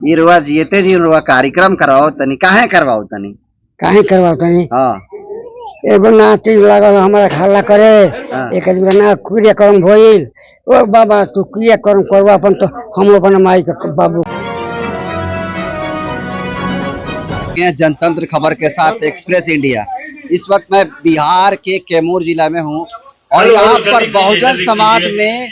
ये रुआ जीते जी रुआ कार्यक्रम करवाओ तनी काहे करवाओ तनी हाँ एगो नाती लागल हमारा हल्ला करे एक ना क्रियाक्रम भइल ओ बाबा तू क्रियाक्रम करवा अपन तो हम अपन माई के बाबू जनतंत्र खबर के साथ एक्सप्रेस इंडिया। इस वक्त मैं बिहार के कैमूर जिला में हूँ और यहाँ पर बहुजन समाज में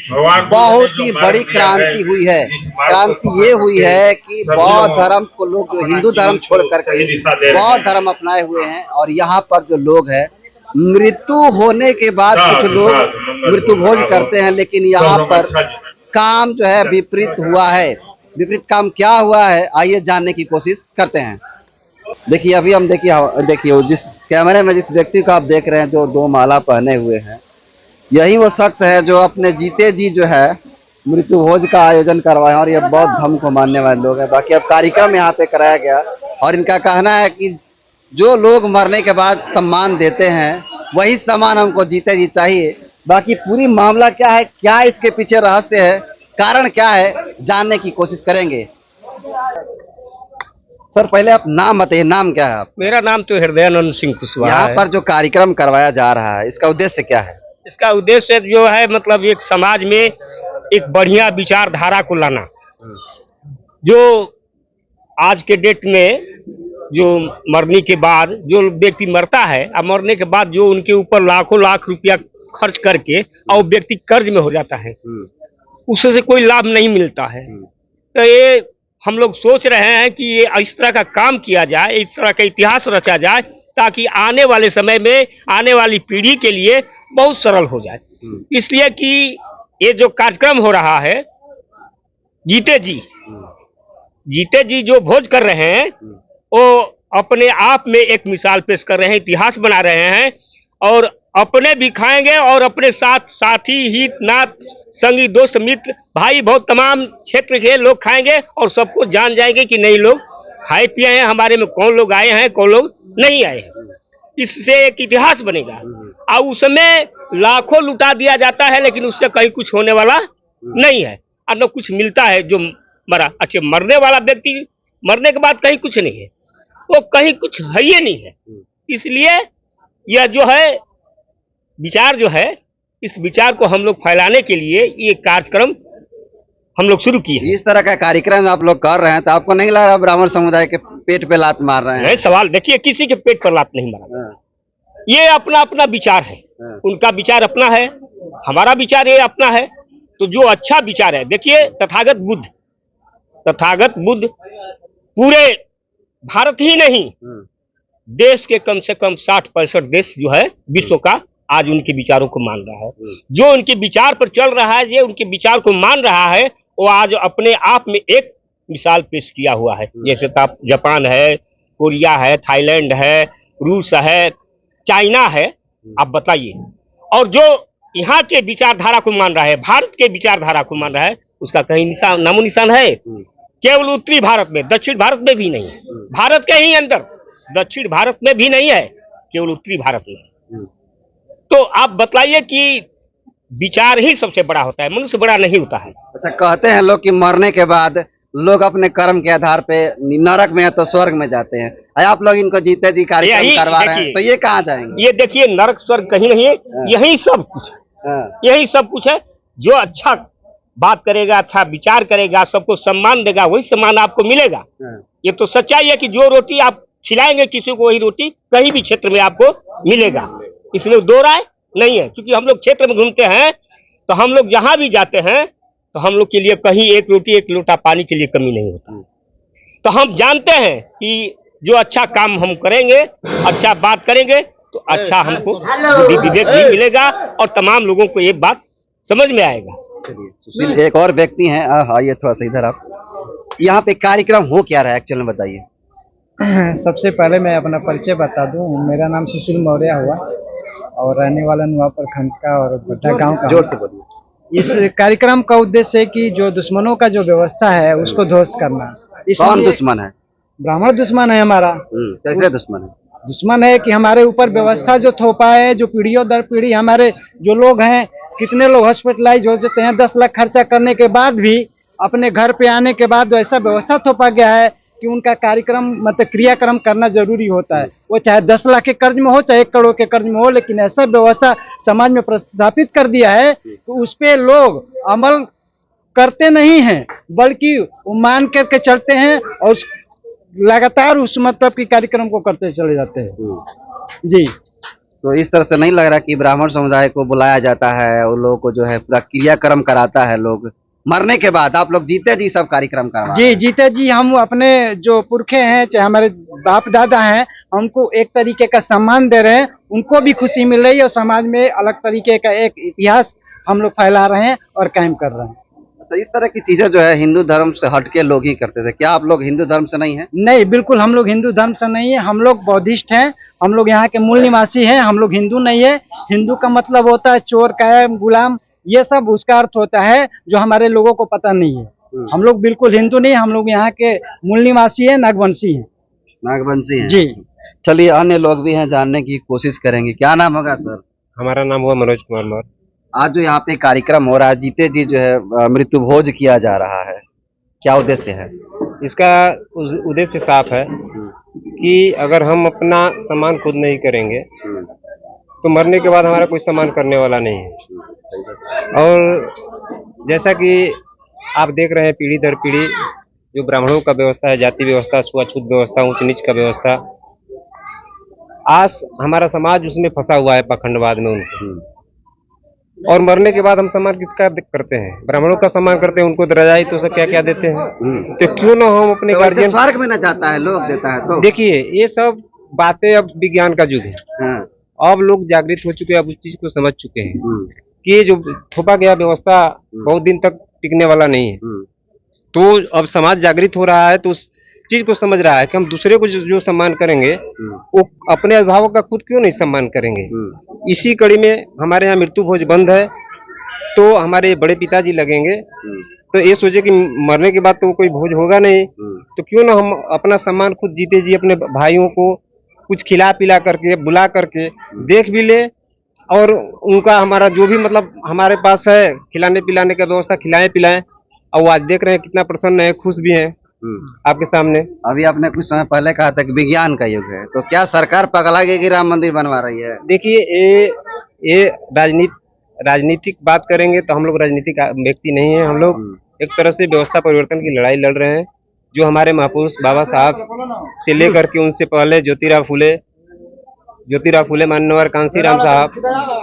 बहुत ही बड़ी क्रांति हुई है। क्रांति ये हुई है कि बौद्ध धर्म को लोग जो हिंदू धर्म छोड़ करके बौद्ध धर्म अपनाए हुए हैं और यहाँ पर जो लोग हैं मृत्यु होने के बाद कुछ लोग मृत्यु भोज करते हैं, लेकिन यहाँ पर काम जो है विपरीत हुआ है। विपरीत काम क्या हुआ है आइए जानने की कोशिश करते हैं। देखिए अभी हम देखिए जिस कैमरे में जिस व्यक्ति को आप देख रहे हैं जो दो माला पहने हुए हैं, यही वो शख्स है जो अपने जीते जी जो है मृत्यु भोज का आयोजन करवाए और ये बौद्ध धर्म को मानने वाले लोग हैं। बाकी अब कार्यक्रम यहाँ पे कराया गया और इनका कहना है कि जो लोग मरने के बाद सम्मान देते हैं वही सम्मान हमको जीते जी चाहिए। बाकी पूरी मामला क्या है, क्या इसके पीछे रहस्य है, कारण क्या है, जानने की कोशिश करेंगे। सर पहले आप नाम बताइए, नाम क्या है आप? मेरा नाम तो हृदयानंद सिंह कुशवाहा है। यहाँ पर जो कार्यक्रम करवाया जा रहा है इसका उद्देश्य क्या है? इसका उद्देश्य जो है मतलब एक समाज में एक बढ़िया विचारधारा को लाना। जो आज के डेट में जो मरने के बाद जो व्यक्ति मरता है और मरने के बाद जो उनके ऊपर लाखों लाख रुपया खर्च करके और व्यक्ति कर्ज में हो जाता है, उससे कोई लाभ नहीं मिलता है। तो ये हम लोग सोच रहे हैं कि ये इस तरह का काम किया जाए, इस तरह का इतिहास रचा जाए ताकि आने वाले समय में आने वाली पीढ़ी के लिए बहुत सरल हो जाए। इसलिए कि ये जो कार्यक्रम हो रहा है जीते जी जो भोज कर रहे हैं वो अपने आप में एक मिसाल पेश कर रहे हैं, इतिहास बना रहे हैं और अपने भी खाएंगे और अपने साथ साथी हित नात संगी दोस्त मित्र भाई बहुत तमाम क्षेत्र के लोग खाएंगे और सबको जान जाएंगे कि नहीं लोग खाए पिए हैं, हमारे में कौन लोग आए हैं कौन लोग नहीं आए हैं। इससे एक इतिहास बनेगा और उसमें लाखों लुटा दिया जाता है लेकिन उससे कहीं कुछ होने वाला नहीं है और न कुछ मिलता है जो मरा। अच्छा, मरने वाला व्यक्ति मरने के बाद कहीं कुछ नहीं है, वो कहीं कुछ है ही नहीं है। इसलिए यह जो है विचार जो है इस विचार को हम लोग फैलाने के लिए ये कार्यक्रम हम लोग शुरू किए। इस तरह का कार्यक्रम आप लोग कर रहे हैं तो आपको नहीं लग रहा ब्राह्मण समुदाय के पेट पे लात मार रहे हैं? नहीं, सवाल देखिए, किसी के पेट पर लात नहीं मारा। ये अपना अपना विचार है, उनका विचार अपना है, हमारा विचार ये अपना है। तो जो अच्छा विचार है, देखिए तथागत बुद्ध पूरे भारत ही नहीं देश के कम से कम 60-65 देश जो है विश्व का आज उनके विचारों को मान रहा है। जो उनके विचार पर चल रहा है, जो उनके विचार को मान रहा है, वो आज अपने आप में एक मिसाल पेश किया हुआ है। जैसे जापान है, कोरिया है, थाईलैंड है, रूस है, चाइना है, आप बताइए। और जो यहाँ के विचारधारा को मान रहा है, भारत के विचारधारा को मान रहा है, उसका कहीं नामो निशान है? केवल उत्तरी भारत में, दक्षिण भारत में भी नहीं है, भारत के ही अंदर दक्षिण भारत में भी नहीं है, केवल उत्तरी भारत में। तो आप बताइए कि विचार ही सबसे बड़ा होता है, मनुष्य बड़ा नहीं होता है। अच्छा, कहते हैं लोग कि मरने के बाद लोग अपने कर्म के आधार पे नरक में या तो स्वर्ग में जाते हैं। आप लोग इनको जीते जी कार्यक्रम करवा रहे हैं तो ये कहाँ जाएंगे? ये देखिए, नरक स्वर्ग कहीं नहीं है, यही सब कुछ है। यही सब कुछ है। जो अच्छा बात करेगा, अच्छा विचार करेगा, सबको सम्मान देगा, वही सम्मान आपको मिलेगा। ये तो सच्चाई है कि जो रोटी आप खिलाएंगे किसी को वही रोटी कहीं भी क्षेत्र में आपको मिलेगा। इसमें दो राय नहीं है, क्योंकि हम लोग क्षेत्र में घूमते हैं तो हम लोग जहां भी जाते हैं तो हम लोग के लिए कहीं एक रोटी एक लोटा पानी के लिए कमी नहीं होता। तो हम जानते हैं कि जो अच्छा काम हम करेंगे, अच्छा बात करेंगे तो अच्छा हमको बुद्धि विवेक भी मिलेगा और तमाम लोगों को ये बात समझ में आएगा। सुशील एक और व्यक्ति हैं, आइए थोड़ा सा इधर। आप यहाँ पे कार्यक्रम हो क्या रहा है एक्चुअल में बताइए? सबसे पहले मैं अपना परिचय बता दूं, मेरा नाम सुशील मौर्य हुआ और रहने वाला नुआपुर खंड का और भट्टा गांव का। जोर से बोलिए। इस कार्यक्रम का उद्देश्य है कि जो दुश्मनों का जो व्यवस्था है उसको ध्वस्त करना। कौन दुश्मन है? ब्राह्मण दुश्मन है हमारा। कैसे दुश्मन है? दुश्मन है कि हमारे ऊपर व्यवस्था जो थोपा है, जो पीढ़ियों दर पीढ़ी हमारे जो लोग हैं, कितने लोग हॉस्पिटलाइज हो जाते हैं, 10 लाख खर्चा करने के बाद भी अपने घर पे आने के बाद ऐसा व्यवस्था थोपा गया है कि उनका कार्यक्रम मतलब क्रियाक्रम करना जरूरी होता है। वो चाहे 10 लाख के कर्ज में हो, चाहे 1 करोड़ के कर्ज में हो, लेकिन ऐसा व्यवस्था समाज में प्रस्थापित कर दिया है कि उस पे लोग अमल करते नहीं हैं, बल्कि वो मान करके चलते हैं और लगातार उस मतलब की कार्यक्रम को करते चले जाते हैं। जी, तो इस तरह से नहीं लग रहा कि ब्राह्मण समुदाय को बुलाया जाता है, उन लोगों को जो है पूरा क्रियाक्रम कराता है, लोग मरने के बाद आप लोग जीते जी सब कार्यक्रम करवा जी जीते जी हम अपने जो पुरखे हैं, चाहे हमारे बाप दादा हैं, हमको एक तरीके का सम्मान दे रहे हैं, उनको भी खुशी मिल रही है और समाज में अलग तरीके का एक इतिहास हम लोग फैला रहे हैं और कायम कर रहे हैं। तो इस तरह की चीजें जो है हिंदू धर्म से हटके लोग ही करते थे, क्या आप लोग हिंदू धर्म से नहीं है? नहीं, बिल्कुल हम लोग हिंदू धर्म से नहीं है, हम लोग बौद्धिस्ट हैं, हम लोग यहाँ के मूल निवासी हैं, हम लोग हिंदू नहीं है। हिंदू का मतलब होता है चोर, कायर, गुलाम, ये सब उसका अर्थ होता है जो हमारे लोगों को पता नहीं है। हम लोग बिल्कुल हिंदू नहीं, हम लोग यहाँ के मूल निवासी हैं, नागवंशी हैं। नागवंशी हैं? जी। चलिए अन्य लोग भी हैं, जानने की कोशिश करेंगे। क्या नाम होगा सर? हमारा नाम हुआ मनोज कुमार मौर्य। आज जो यहाँ पे कार्यक्रम हो रहा है, जीते जी जो है मृत्यु भोज किया जा रहा है, क्या उद्देश्य है? इसका उद्देश्य साफ है कि अगर हम अपना सम्मान खुद नहीं करेंगे तो मरने के बाद हमारा कोई सम्मान करने वाला नहीं है। और जैसा कि आप देख रहे हैं पीढ़ी दर पीढ़ी जो ब्राह्मणों का व्यवस्था है, जाति व्यवस्था, छुआछूत व्यवस्था, ऊंच नीच का व्यवस्था, आज हमारा समाज उसमें फंसा हुआ है पाखंडवाद में उनके। और मरने के बाद हम सम्मान किसका करते हैं? ब्राह्मणों का सम्मान करते हैं, उनको रजाई तो सब क्या क्या देते हैं। तो क्यों ना हम अपने तो गार्जियन स्वर्ग में न जाता है, लोग देता है तो। देखिए ये सब बातें अब विज्ञान का युग है, हाँ। अब लोग जागृत हो चुके हैं, अब उस चीज को समझ चुके हैं कि ये जो थोपा गया व्यवस्था बहुत दिन तक टिकने वाला नहीं है। तो अब समाज जागृत हो रहा है, तो उस चीज को समझ रहा है कि हम दूसरे को जो सम्मान करेंगे वो अपने अभिभावक का खुद क्यों नहीं सम्मान करेंगे। इसी कड़ी में हमारे यहाँ मृत्यु भोज बंद है, तो हमारे बड़े पिताजी लगेंगे, तो ये सोचे कि मरने के बाद तो कोई भोज होगा नहीं, तो क्यों ना हम अपना सम्मान खुद जीते जी अपने भाइयों को कुछ खिला पिला करके, बुला करके देख भी ले, और उनका हमारा जो भी मतलब हमारे पास है खिलाने पिलाने का व्यवस्था, खिलाएं पिलाएं। और वो आज देख रहे हैं कितना प्रसन्न है, खुश भी हैं आपके सामने। अभी आपने कुछ समय पहले कहा था कि विज्ञान का युग है, तो क्या सरकार पगला गई कि राम मंदिर बनवा रही है? देखिए ये राजनीतिक बात करेंगे तो हम लोग राजनीतिक व्यक्ति नहीं है, हम लोग एक तरह से व्यवस्था परिवर्तन की लड़ाई लड़ रहे हैं। जो हमारे महापुरुष बाबा साहब से लेकर के उनसे पहले ज्योतिराव फूले, मान्यवर कांशीराम साहब,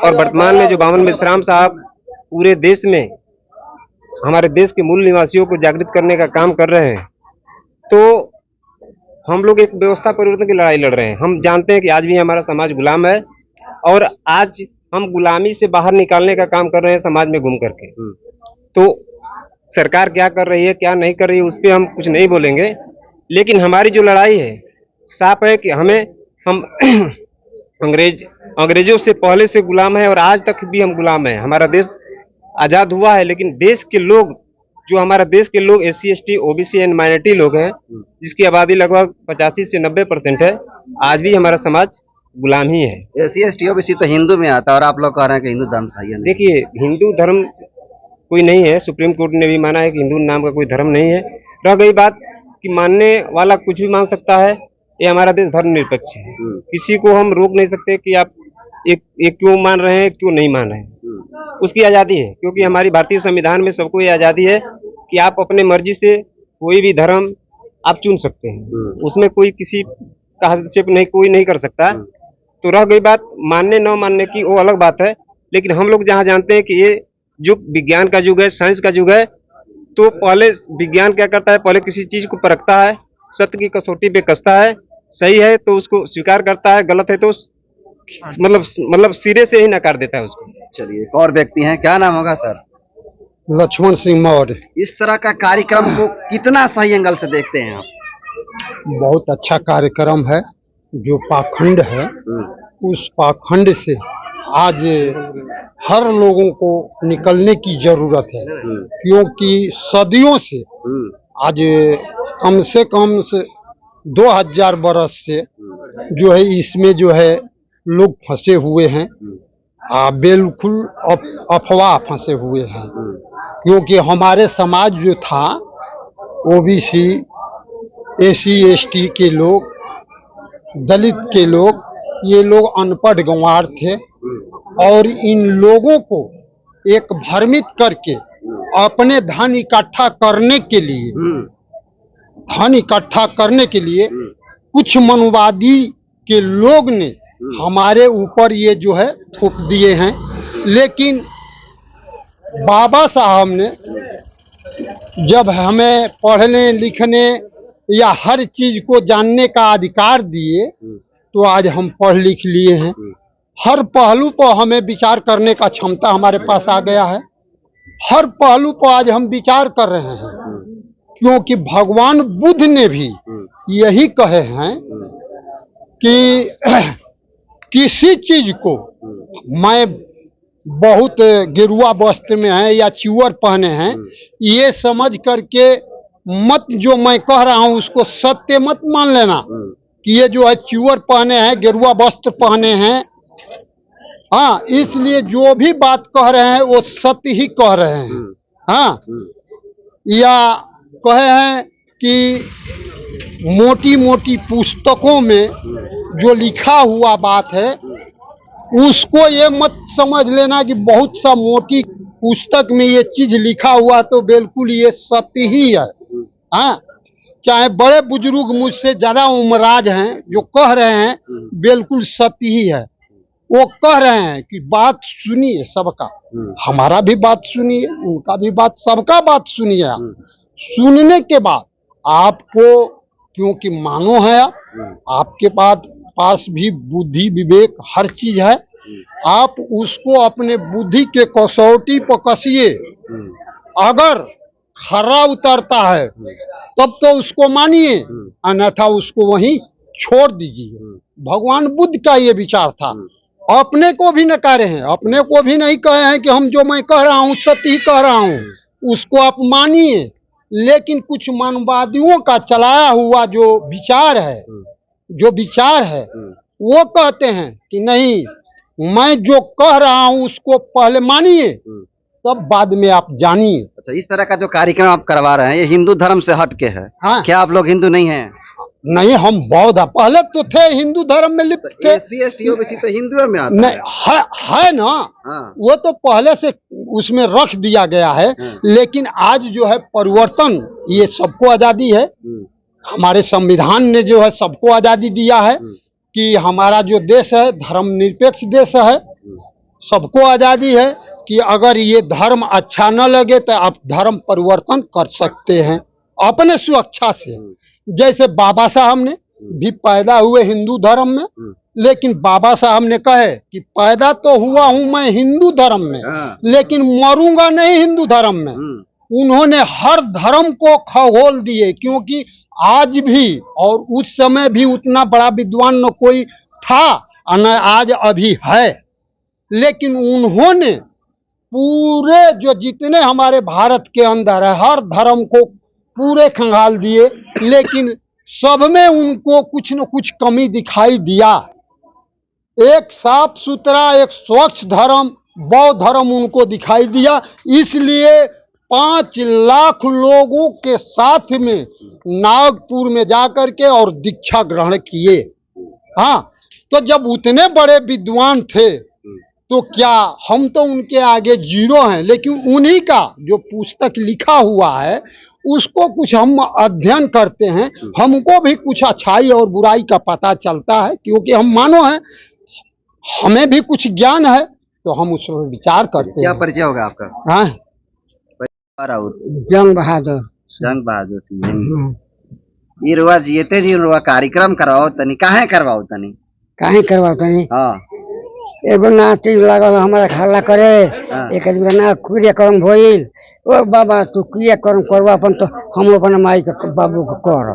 और वर्तमान में जो बामन मिश्राम साहब पूरे देश में हमारे देश के मूल निवासियों को जागृत करने का काम कर रहे हैं, तो हम लोग एक व्यवस्था परिवर्तन की लड़ाई लड़ रहे हैं। हम जानते हैं कि आज भी हमारा समाज गुलाम है, और आज हम गुलामी से बाहर निकालने का काम कर रहे हैं समाज में घूम करके। तो सरकार क्या कर रही है, क्या नहीं कर रही है, उस पर हम कुछ नहीं बोलेंगे, लेकिन हमारी जो लड़ाई है साफ है कि हम अंग्रेजों से पहले से गुलाम है और आज तक भी हम गुलाम है। हमारा देश आजाद हुआ है, लेकिन देश के लोग, जो हमारा देश के लोग SC ST OBC and minority लोग हैं, जिसकी आबादी लगभग 85 से 90% है, आज भी हमारा समाज गुलाम ही है। SC ST OBC तो हिंदू में आता है, और आप लोग कह रहे हैं कि हिंदू धर्म सही है। देखिए हिंदू धर्म कोई नहीं है, सुप्रीम कोर्ट ने भी माना है कि हिंदू नाम का कोई धर्म नहीं है। रह गई बात कि मानने वाला कुछ भी मान सकता है, ये हमारा देश धर्मनिरपेक्ष है, किसी को हम रोक नहीं सकते कि आप एक क्यों मान रहे हैं, क्यों नहीं मान रहे हैं, उसकी आज़ादी है। क्योंकि हमारी भारतीय संविधान में सबको ये आज़ादी है कि आप अपने मर्जी से कोई भी धर्म आप चुन सकते हैं, उसमें कोई किसी का हस्तक्षेप नहीं, कोई नहीं कर सकता। तो रह गई बात मानने न मानने की, वो अलग बात है। लेकिन हम लोग जहाँ जानते हैं कि ये युग विज्ञान का युग है, साइंस का युग है, तो पहले विज्ञान क्या करता है, पहले किसी चीज को परखता है, सत्य की कसौटी पे कसता है, सही है तो उसको स्वीकार करता है, गलत है तो मतलब सिरे से ही नकार देता है उसको। चलिए एक और व्यक्ति हैं, क्या नाम होगा सर? लक्ष्मण सिंह मौर्य। इस तरह का कार्यक्रम को कितना सही एंगल से देखते हैं आप? बहुत अच्छा कार्यक्रम है। जो पाखंड है उस पाखंड से आज हर लोगों को निकलने की जरूरत है, क्योंकि सदियों से आज कम से 2000 बरस से जो है इसमें जो है लोग फंसे हुए हैं, बिल्कुल अफवाह फंसे हुए हैं। क्योंकि हमारे समाज जो था ओबीसी, एसी, एसटी के लोग, दलित के लोग, ये लोग अनपढ़ गंवार थे और इन लोगों को एक भ्रमित करके अपने धन इकट्ठा करने के लिए कुछ मनुवादी के लोग ने हमारे ऊपर ये जो है थोप दिए हैं। लेकिन बाबा साहब ने जब हमें पढ़ने लिखने या हर चीज को जानने का अधिकार दिए तो आज हम पढ़ लिख लिए हैं। हर पहलू पर हमें विचार करने का क्षमता हमारे पास आ गया है। हर पहलू पर आज हम विचार कर रहे हैं, क्योंकि भगवान बुद्ध ने भी यही कहे हैं कि किसी चीज को मैं बहुत गेरुआ वस्त्र में है या च्यूअर पहने हैं ये समझ करके मत, जो मैं कह रहा हूं उसको सत्य मत मान लेना कि ये जो है च्यूअर पहने हैं, गेरुआ वस्त्र पहने हैं। हाँ, इसलिए जो भी बात कह रहे हैं वो सत्य ही कह रहे हैं। हाँ, या कहे हैं कि मोटी मोटी पुस्तकों में जो लिखा हुआ बात है उसको ये मत समझ लेना कि बहुत सा मोटी पुस्तक में ये चीज लिखा हुआ तो बिल्कुल ये सत्य ही है। हाँ, चाहे बड़े बुजुर्ग मुझसे ज्यादा उम्राज हैं जो कह रहे हैं बिल्कुल सत्य ही है। वो कह रहे हैं कि बात सुनिए सबका, हमारा भी बात सुनिए, उनका भी बात, सबका बात सुनिए। सुनने के बाद आपको, क्योंकि मानो है आपके पास भी बुद्धि विवेक हर चीज है, आप उसको अपने बुद्धि के कसौटी पर कसिए। अगर खरा उतरता है तब तो उसको मानिए, अन्यथा उसको वहीं छोड़ दीजिए। भगवान बुद्ध का ये विचार था। अपने को भी नकारे हैं, अपने को भी नहीं कहे हैं कि हम जो मैं कह रहा हूँ सत्य ही कह रहा हूँ, उसको आप मानिए। लेकिन कुछ मानवादियों का चलाया हुआ जो विचार है वो कहते हैं कि नहीं, मैं जो कह रहा हूँ उसको पहले मानिए तब बाद में आप जानिए। अच्छा, इस तरह का जो कार्यक्रम आप करवा रहे हैं ये हिंदू धर्म से हट के है। हाँ, क्या आप लोग हिंदू नहीं हैं? नहीं, हम बौद्ध है। पहले तो थे हिंदू धर्म में लिप्त थे। एससी एसटी ओबीसी तो हिंदू में आता नहीं है ना। हाँ। वो तो पहले से उसमें रख दिया गया है। लेकिन आज जो है परिवर्तन, ये सबको आजादी है। हमारे संविधान ने जो है सबको आजादी दिया है कि हमारा जो देश है धर्मनिरपेक्ष देश है। सबको आजादी है कि अगर ये धर्म अच्छा न लगे तो आप धर्म परिवर्तन कर सकते हैं अपने सुरक्षा से। जैसे बाबा साहब ने भी पैदा हुए हिंदू धर्म में, लेकिन बाबा साहब ने कहे कि पैदा तो हुआ हूं मैं हिंदू धर्म में, लेकिन मरूंगा नहीं हिंदू धर्म में। उन्होंने हर धर्म को खगोल दिए, क्योंकि आज भी और उस समय भी उतना बड़ा विद्वान न कोई था और न आज अभी है। लेकिन उन्होंने पूरे जो जितने हमारे भारत के अंदर है हर धर्म को पूरे खंगाल दिए, लेकिन सब में उनको कुछ न कुछ कमी दिखाई दिया। एक साफ सुथरा, एक स्वच्छ धर्म बौद्ध धर्म उनको दिखाई दिया। इसलिए 5 लाख लोगों के साथ में नागपुर में जाकर के और दीक्षा ग्रहण किए। हाँ, तो जब उतने बड़े विद्वान थे तो क्या हम तो उनके आगे जीरो हैं। लेकिन उन्हीं का जो पुस्तक लिखा हुआ है उसको कुछ हम अध्ययन करते हैं, हमको भी कुछ अच्छाई और बुराई का पता चलता है, क्योंकि हम मानो हैं, हमें भी कुछ ज्ञान है तो हम उस पर विचार करते हैं। क्या परिचय होगा आपका? हाँ, जंग बहादुर सिंह। ये रुआ जीते जी रुआ कार्यक्रम करवाओ तनी, काहे करवाओ तनी? काहे करवाओ तनी? हाँ, एगो नाती लागल हमारा खाला करे। एक आदमी ना क्रियाक्रम भइल, ओ बाबा तू क्रियाक्रम करवा अपन, तो हम अपन माई के बाबू को कर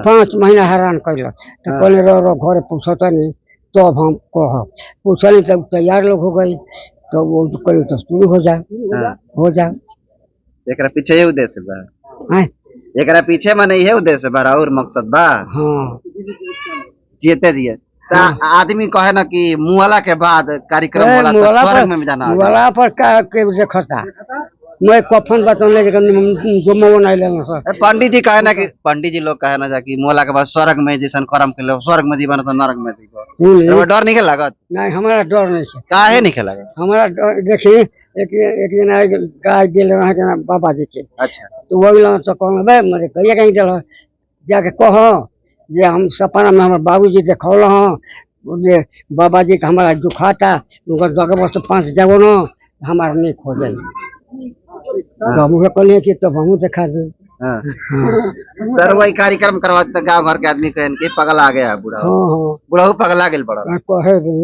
5 महीना हैरान कैल। तो कहले रो घरे पूछता नहीं, तो अब हम कह पूछल तब तैयार लोग हो गई, तो वो करी तो शुरू हो जा। एकरा पीछे ये उद्देश्य बा? हैं, एकरा पीछे माने ये उद्देश्य बा और मकसद बा? हाँ, जीते जिए आदमी कहे ना कि मुआला के बाद कार्यक्रम होला तो स्वर्ग में जाना। मुआला पर का के देखता मैं कफन बतन ले जो मो नहीं लेना सर पंडित जी कहे ना कि पंडित जी लोग कहे ना कि मोला के बाद स्वर्ग में जैसन कर्म के स्वर्ग में जीवन तो नरक में जीवन डर नहीं लागत नहीं हमारा डर नहीं है काहे नहीं लागत हमारा देखिए एक दिन आए गाय दिल रहा के बाबा जी के अच्छा तो वो भी तो कहना भाई मेरे कहिए कहीं दिल जाके कहो जे हम सपना में हमारे बाबूजी देखौल जे बाबा जी का हमारा दुखाता उनका जगह बस 5 जगह न हमारा नहीं खो जाए तो हम कहलिए कि तब हम देखा दे सर वही कार्यक्रम करवाते गांव घर के आदमी कहन के पगला आ गया बूढ़ा हाँ बूढ़ा पगला गेल बड़ा कहे दी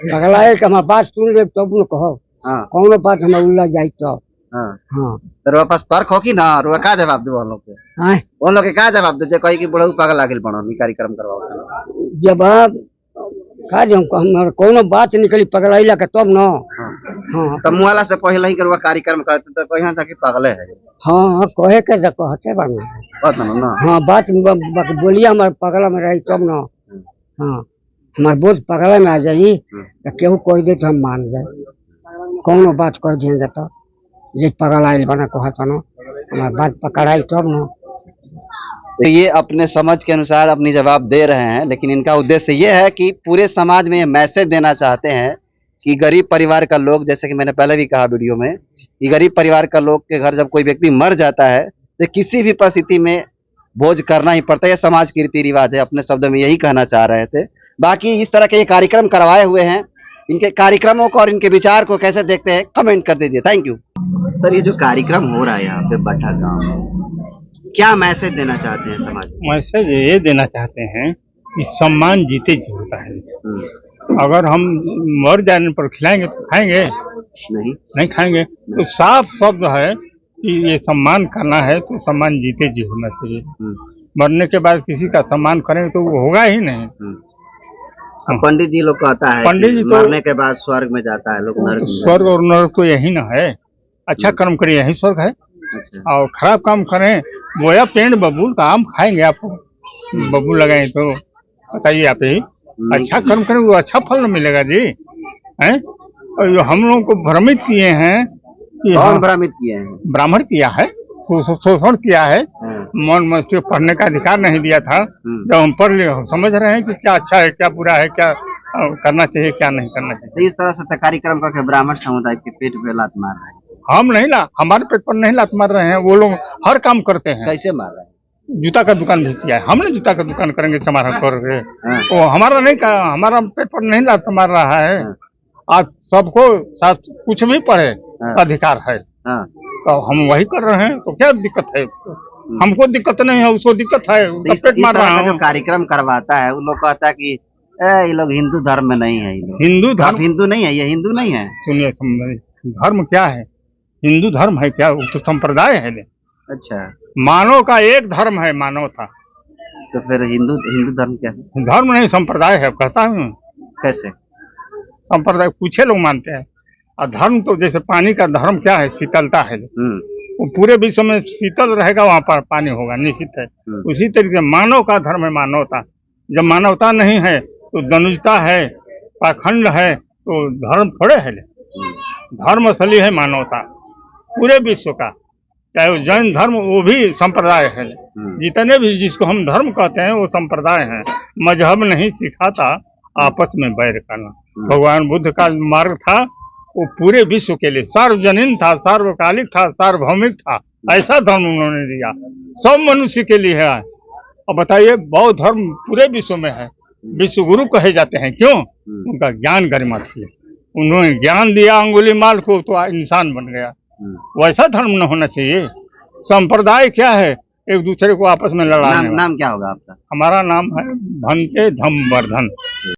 पगलाए के हमारा बात सुन ले तब न कहो हाँ कौनो बात हमारा उल्ला जाए तो हाँ हाँ तो वापस तर्क हो कि ना रुआ का जवाब दो लोग के हाँ उन लोग के का जवाब दे कही कि बूढ़ा पगला गेल बड़ा कार्यक्रम करवाओ जवाब का जो हमारा कोनो बात निकली पगलाइला के तब न हाँ तब मुआला से पहले ही करवा कार्यक्रम करते तो कहीं था कि पगले है हाँ कहे के कहते बा पता ना हाँ बात बोलिए हमारे पगला में रही तब न हाँ हमारे बोल पगला में आ जाई तो केहू कह दे तो हम मान जाए कौनो बात कह देंगे तो जे पगला आयल बना कहता न हमारे बात पकड़ाई तब न तो ये अपने समझ के अनुसार अपनी जवाब दे रहे हैं, लेकिन इनका उद्देश्य ये है कि पूरे समाज में ये मैसेज देना चाहते हैं कि गरीब परिवार का लोग, जैसे कि मैंने पहले भी कहा वीडियो में, कि गरीब परिवार का लोग के घर जब कोई व्यक्ति मर जाता है तो किसी भी परिस्थिति में भोज करना ही पड़ता है। समाज की रीति रिवाज है, अपने शब्दों में यही कहना चाह रहे थे। बाकी इस तरह के ये कार्यक्रम करवाए हुए हैं, इनके कार्यक्रमों को और इनके विचार को कैसे देखते हैं कमेंट कर दीजिए। Thank you sir. ये जो कार्यक्रम हो रहा है यहाँ पे बट्ठा गाँव में, क्या मैसेज देना चाहते हैं समाज में? मैसेज ये देना चाहते हैं कि सम्मान जीते जी होता है। अगर हम मर जाने पर खिलाएंगे तो खाएंगे नहीं खाएंगे। तो साफ शब्द है कि ये सम्मान करना है तो सम्मान जीते जी होना चाहिए। मरने के बाद किसी का सम्मान करेंगे तो वो होगा ही नहीं। पंडित जी लोग कहता है पंडित जी तो मरने के बाद स्वर्ग में जाता है लोग, नरक में। स्वर्ग और नरक तो यही ना है। अच्छा कर्म करें यही स्वर्ग है। अच्छा। और खराब काम करें बोया पेड़ बबूल का आम खाएंगे। आप बबूल लगाए तो बताइए आप ही। अच्छा कर्म करें वो अच्छा फल न मिलेगा जी हैं। और जो हम लोगों को भ्रमित किए हैं कि कौन भ्रमित किए हैं? ब्राह्मण किया है, शोषण किया है, मन मस्तिष्क पढ़ने का अधिकार नहीं दिया था। जब हम पढ़ लिए हम समझ रहे हैं कि क्या अच्छा है क्या बुरा है, क्या करना चाहिए क्या नहीं करना चाहिए। इस तरह से कार्यक्रम करके ब्राह्मण समुदाय के पेट पे लात मार रहे हैं। हम नहीं हमारे पेट पर नहीं लात मार रहे हैं। वो लोग हर काम करते हैं। कैसे मार रहे हैं? जूता का दुकान भी किया है हमने। जूता का दुकान करेंगे समारोह करके वो हमारा नहीं कहा, हमारा पेट पर नहीं लात मार रहा है। आज सबको साथ कुछ भी पढ़े अधिकार है तो हम वही कर रहे हैं। तो क्या दिक्कत है? हमको दिक्कत नहीं है, उसको दिक्कत है। पेट मार रहा है। जो कार्यक्रम करवाता है वो लोग कहता है कि ये लोग हिंदू धर्म में नहीं है। हिंदू धर्म हिंदू नहीं है, ये हिंदू नहीं है। सुनिए धर्म क्या है? हिंदू धर्म है क्या? वो तो संप्रदाय है। अच्छा, मानव का एक धर्म है, मानव था। तो फिर हिंदू धर्म क्या है? धर्म नहीं संप्रदाय है। कहता हूँ कैसे संप्रदाय कुछ लोग मानते हैं। और धर्म तो जैसे पानी का धर्म क्या है? शीतलता है। वो पूरे विश्व में शीतल रहेगा वहाँ पर पानी होगा निश्चित है। उसी तरीके मानव का धर्म है मानवता। जब मानवता नहीं है तो दनुजता है, पाखंड है, तो धर्म थोड़े है। धर्म असली है मानवता पूरे विश्व का। चाहे वो जैन धर्म वो भी संप्रदाय है। जितने भी जिसको हम धर्म कहते हैं वो संप्रदाय हैं। मजहब नहीं सिखाता आपस में बैर करना। भगवान बुद्ध का मार्ग था वो पूरे विश्व के लिए सार्वजनीन था, सार्वकालिक था, सार्वभौमिक था। ऐसा धर्म उन्होंने दिया सब मनुष्य के लिए है। अब बताइए बौद्ध धर्म पूरे विश्व में है। विश्व गुरु कहे जाते हैं। क्यों? उनका ज्ञान गरिमा थी। उन्होंने ज्ञान दिया अंगुलीमाल को तो इंसान बन गया। वैसा धर्म न होना चाहिए। संप्रदाय क्या है? एक दूसरे को आपस में लड़ाने। नाम क्या होगा आपका? हमारा नाम है भंते धम्मवर्धन।